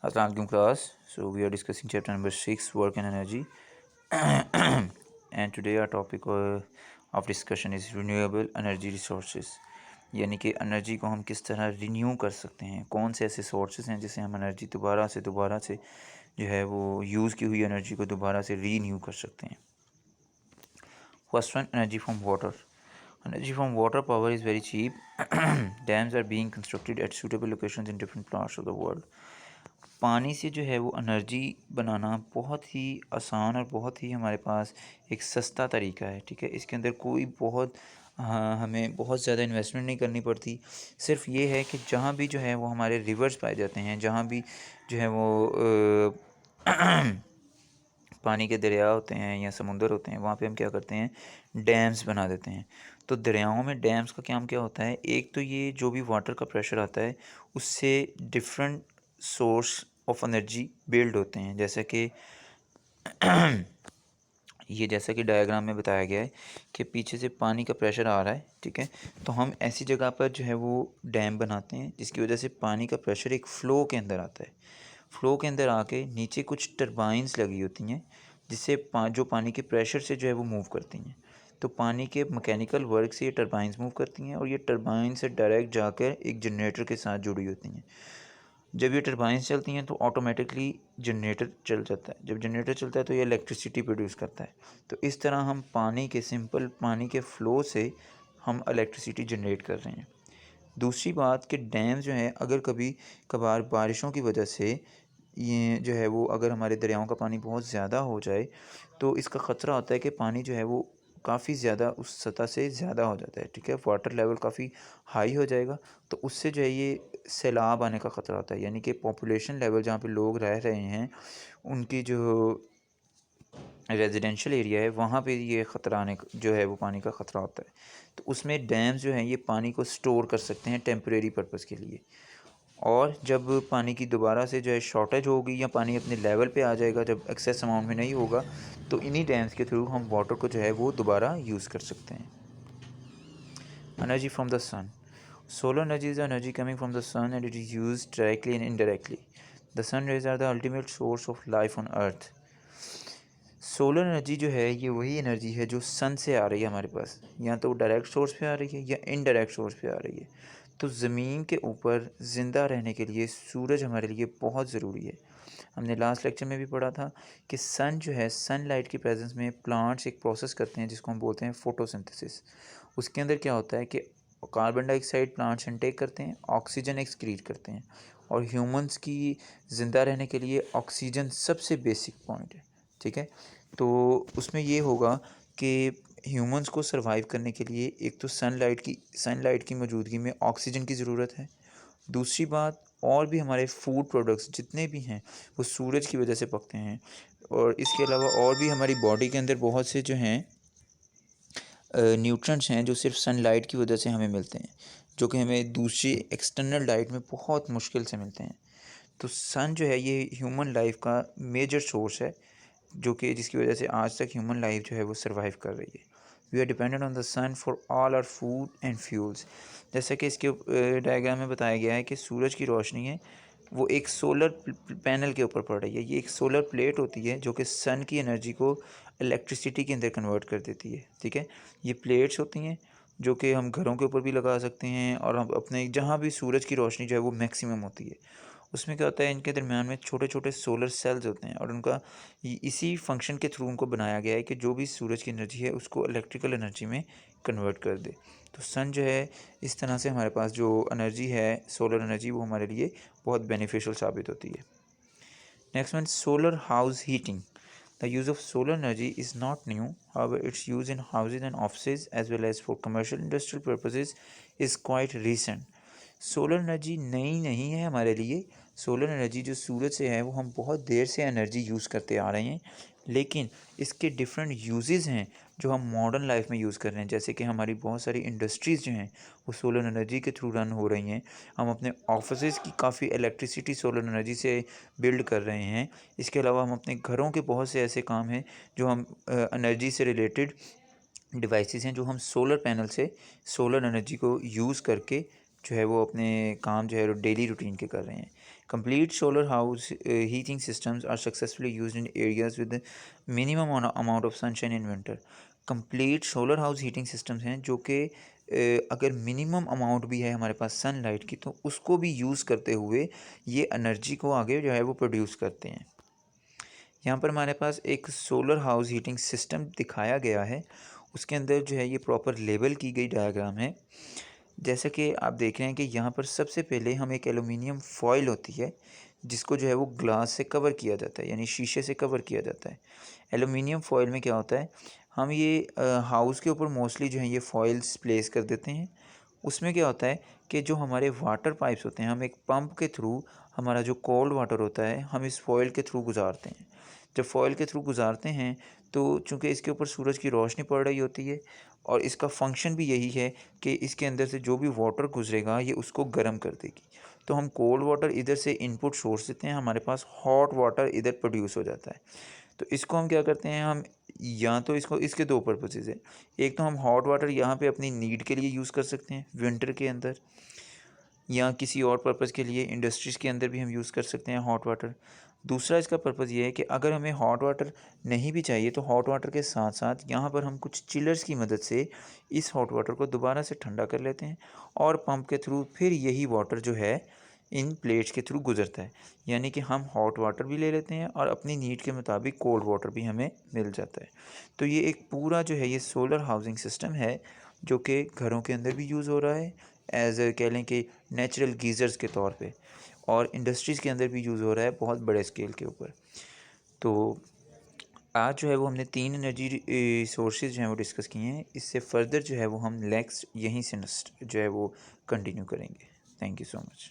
Assalamualaikum class. So we are discussing chapter number 6, work and energy. And today our topic of discussion is renewable energy resources. यानी कि energy को हम किस तरह renew कर सकते हैं, कौन से ऐसे सोर्सेज हैं जिससे हम एनर्जी दोबारा से जो है वो यूज़ की हुई एनर्जी को दोबारा से रीन्यू कर सकते हैं. First one, energy from water. Energy from water power is very cheap. Dams are being constructed at suitable locations in different parts of the world. पानी से जो है वो एनर्जी बनाना बहुत ही आसान और बहुत ही हमारे पास एक सस्ता तरीका है. ठीक है, इसके अंदर कोई हमें बहुत ज़्यादा इन्वेस्टमेंट नहीं करनी पड़ती. सिर्फ ये है कि जहाँ भी जो है वो हमारे रिवर्स पाए जाते हैं, जहाँ भी जो है वो पानी के दरिया होते हैं या समुंदर होते हैं, वहाँ पे हम क्या करते हैं, डैम्स बना देते हैं. तो दरियाओं में डैम्स का काम क्या होता है, एक तो ये जो भी वाटर का प्रेशर आता है उससे different source of energy build होते हैं. जैसा कि डायग्राम में बताया गया है कि पीछे से पानी का प्रेशर आ रहा है. ठीक है, तो हम ऐसी जगह पर जो है वो डैम बनाते हैं जिसकी वजह से पानी का प्रेशर एक फ़्लो के अंदर आता है. फ़्लो के अंदर आके नीचे कुछ टरबाइंस लगी होती हैं जिससे जो पानी के प्रेशर से जो है वो मूव करती हैं. तो पानी के मैकेनिकल वर्क से ये टरबाइंस मूव करती हैं और ये टरबाइन से डायरेक्ट जाकर एक जनरेटर के साथ जुड़ी होती हैं. जब ये टरबाइंस चलती हैं तो ऑटोमेटिकली जनरेटर चल जाता है. जब जनरेटर चलता है तो ये इलेक्ट्रिसिटी प्रोड्यूस करता है. तो इस तरह हम सिंपल पानी के फ़्लो से हम इलेक्ट्रिसिटी जनरेट कर रहे हैं. दूसरी बात कि डैम जो है अगर कभी कभार बारिशों की वजह से ये जो है वो अगर हमारे दरियाओं का पानी बहुत ज़्यादा हो जाए तो इसका ख़तरा होता है कि पानी जो है वो काफ़ी ज़्यादा उस सतह से ज़्यादा हो जाता है. ठीक है, वाटर लेवल काफ़ी हाई हो जाएगा तो उससे जो है ये सैलाब आने का ख़तरा होता है. यानी कि पॉपुलेशन लेवल जहाँ पे लोग रह रहे हैं उनकी जो रेजिडेंशियल एरिया है वहाँ पे ये ख़तरा आने जो है वो पानी का ख़तरा होता है. तो उसमें डैम्स जो हैं ये पानी को स्टोर कर सकते हैं टेम्परेरी पर्पज़ के लिए. और जब पानी की दोबारा से जो है शॉर्टेज होगी या पानी अपने लेवल पे आ जाएगा, जब एक्सेस अमाउंट में नहीं होगा, तो इन्हीं डैम्स के थ्रू हम वाटर को जो है वो दोबारा यूज़ कर सकते हैं. Energy from the sun. Solar energy is energy coming from the sun and it is use directly and indirectly. The sun rays are the ultimate source of life on earth. Solar energy जो है ये वही energy है जो सन से आ रही है हमारे पास, या तो डायरेक्ट सोर्स पे आ रही है या इनडायरेक्ट सोर्स पे आ रही है. तो ज़मीन के ऊपर ज़िंदा रहने के लिए सूरज हमारे लिए बहुत ज़रूरी है. हमने लास्ट लेक्चर में भी पढ़ा था कि सन जो है, सनलाइट की प्रेजेंस में प्लांट्स एक प्रोसेस करते हैं जिसको हम बोलते हैं फोटोसिंथेसिस. उसके अंदर क्या होता है कि कार्बन डाइऑक्साइड प्लांट्स इनटेक करते हैं, ऑक्सीजन एक्सक्रीट करते हैं. और ह्यूमंस की ज़िंदा रहने के लिए ऑक्सीजन सबसे बेसिक पॉइंट है. ठीक है, तो उसमें ये होगा कि ह्यूमंस को सरवाइव करने के लिए एक तो सनलाइट की मौजूदगी में ऑक्सीजन की ज़रूरत है. दूसरी बात, और भी हमारे फूड प्रोडक्ट्स जितने भी हैं वो सूरज की वजह से पकते हैं. और इसके अलावा और भी हमारी बॉडी के अंदर बहुत से जो हैं न्यूट्रिएंट्स हैं जो सिर्फ सनलाइट की वजह से हमें मिलते हैं, जो कि हमें दूसरी एक्सटर्नल डाइट में बहुत मुश्किल से मिलते हैं. तो सन जो है ये ह्यूमन लाइफ का मेजर सोर्स है, जो कि जिसकी वजह से आज तक ह्यूमन लाइफ जो है वो सर्वाइव कर रही है. We are dependent on the sun for all our food and fuels. जैसा कि इसके डायग्राम में बताया गया है कि सूरज की रोशनी है वो एक सोलर पैनल के ऊपर पड़ रही है. ये एक सोलर प्लेट होती है जो कि सन की एनर्जी को इलेक्ट्रिसिटी के अंदर कन्वर्ट कर देती है. ठीक है, ये प्लेट्स होती हैं जो कि हम घरों के ऊपर भी लगा सकते हैं और हम अपने जहाँ भी सूरज की रोशनी जो है वो मैक्सिमम होती है उसमें क्या होता है, इनके दरमियान में छोटे छोटे सोलर सेल्स होते हैं और उनका इसी फंक्शन के थ्रू उनको बनाया गया है कि जो भी सूरज की एनर्जी है उसको इलेक्ट्रिकल एनर्जी में कन्वर्ट कर दे. तो सन जो है इस तरह से हमारे पास जो एनर्जी है सोलर एनर्जी वो हमारे लिए बहुत बेनिफिशियल साबित होती है. Next one, solar house heating. The use of solar energy is not new. However, its use in houses and offices as well as for commercial industrial purposes is quite recent. Solar energy नई नहीं है हमारे लिए. Solar energy जो सूरज से है वो हम बहुत देर से एनर्जी यूज़ करते आ रहे हैं, लेकिन इसके डिफरेंट यूजेस हैं जो हम मॉडर्न लाइफ में यूज़ कर रहे हैं. जैसे कि हमारी बहुत सारी इंडस्ट्रीज़ जो हैं वो सोलर एनर्जी के थ्रू रन हो रही हैं. हम अपने ऑफिस की काफ़ी इलेक्ट्रिसिटी सोलर एनर्जी से बिल्ड कर रहे हैं. इसके अलावा हम अपने घरों के बहुत से ऐसे काम हैं जो हम एनर्जी से रिलेटेड डिवाइसेस हैं जो हम सोलर पैनल से सोलर एनर्जी को यूज़ करके जो है वो अपने काम जो है डेली रूटीन के कर रहे हैं। Complete solar house heating systems are successfully used in areas with minimum amount of sunshine in winter. Complete solar house heating systems हैं जो कि अगर मिनिमम अमाउंट भी है हमारे पास सनलाइट की, तो उसको भी यूज़ करते हुए ये एनर्जी को आगे जो है वो प्रोड्यूस करते हैं। यहाँ पर हमारे पास एक सोलर हाउस हीटिंग सिस्टम दिखाया गया है, उसके अंदर जो है ये प्रॉपर लेबल की गई डायग्राम है। जैसा कि आप देख रहे हैं कि यहाँ पर सबसे पहले हम एक एलुमिनियम फॉयल होती है जिसको जो है वो ग्लास से कवर किया जाता है, यानी शीशे से कवर किया जाता है। एलुमिनियम फॉयल में क्या होता है, हम ये हाउस के ऊपर मोस्टली जो है ये फॉइल्स प्लेस कर देते हैं। उसमें क्या होता है कि जो हमारे वाटर पाइप्स होते हैं, हम एक पंप के थ्रू हमारा जो कोल्ड वाटर होता है हम इस फॉयल के थ्रू गुजारते हैं। जब फॉयल के थ्रू गुजारते हैं तो चूँकि इसके ऊपर सूरज की रोशनी पड़ रही होती है और इसका फंक्शन भी यही है कि इसके अंदर से जो भी वाटर गुजरेगा ये उसको गर्म कर देगी। तो हम कोल्ड वाटर इधर से इनपुट सोर्स देते हैं, हमारे पास हॉट वाटर इधर प्रोड्यूस हो जाता है। तो इसको हम क्या करते हैं, हम या तो इसको इसके दो पर्पसेस है। एक तो हम हॉट वाटर यहाँ पे अपनी नीड के लिए यूज़ कर सकते हैं विंटर के अंदर, या किसी और पर्पज़ के लिए इंडस्ट्रीज़ के अंदर भी हम यूज़ कर सकते हैं हॉट वाटर। दूसरा इसका पर्पज़ ये है कि अगर हमें हॉट वाटर नहीं भी चाहिए तो हॉट वाटर के साथ साथ यहाँ पर हम कुछ चिलर्स की मदद से इस हॉट वाटर को दोबारा से ठंडा कर लेते हैं और पंप के थ्रू फिर यही वाटर जो है इन प्लेट्स के थ्रू गुजरता है। यानी कि हम हॉट वाटर भी ले लेते हैं और अपनी नीड के मुताबिक कोल्ड वाटर भी हमें मिल जाता है। तो ये एक पूरा जो है ये सोलर हाउसिंग सिस्टम है जो कि घरों के अंदर भी यूज़ हो रहा है, एज कह लें कि नेचुरल गीज़र्स के तौर पे, और इंडस्ट्रीज़ के अंदर भी यूज़ हो रहा है बहुत बड़े स्केल के ऊपर। तो आज जो है वो हमने 3 एनर्जी सोर्सेज जो हैं वो डिस्कस किए हैं। इससे फर्दर जो है वो हम नेक्स्ट यहीं से जो है वो कंटिन्यू करेंगे। Thank you so much.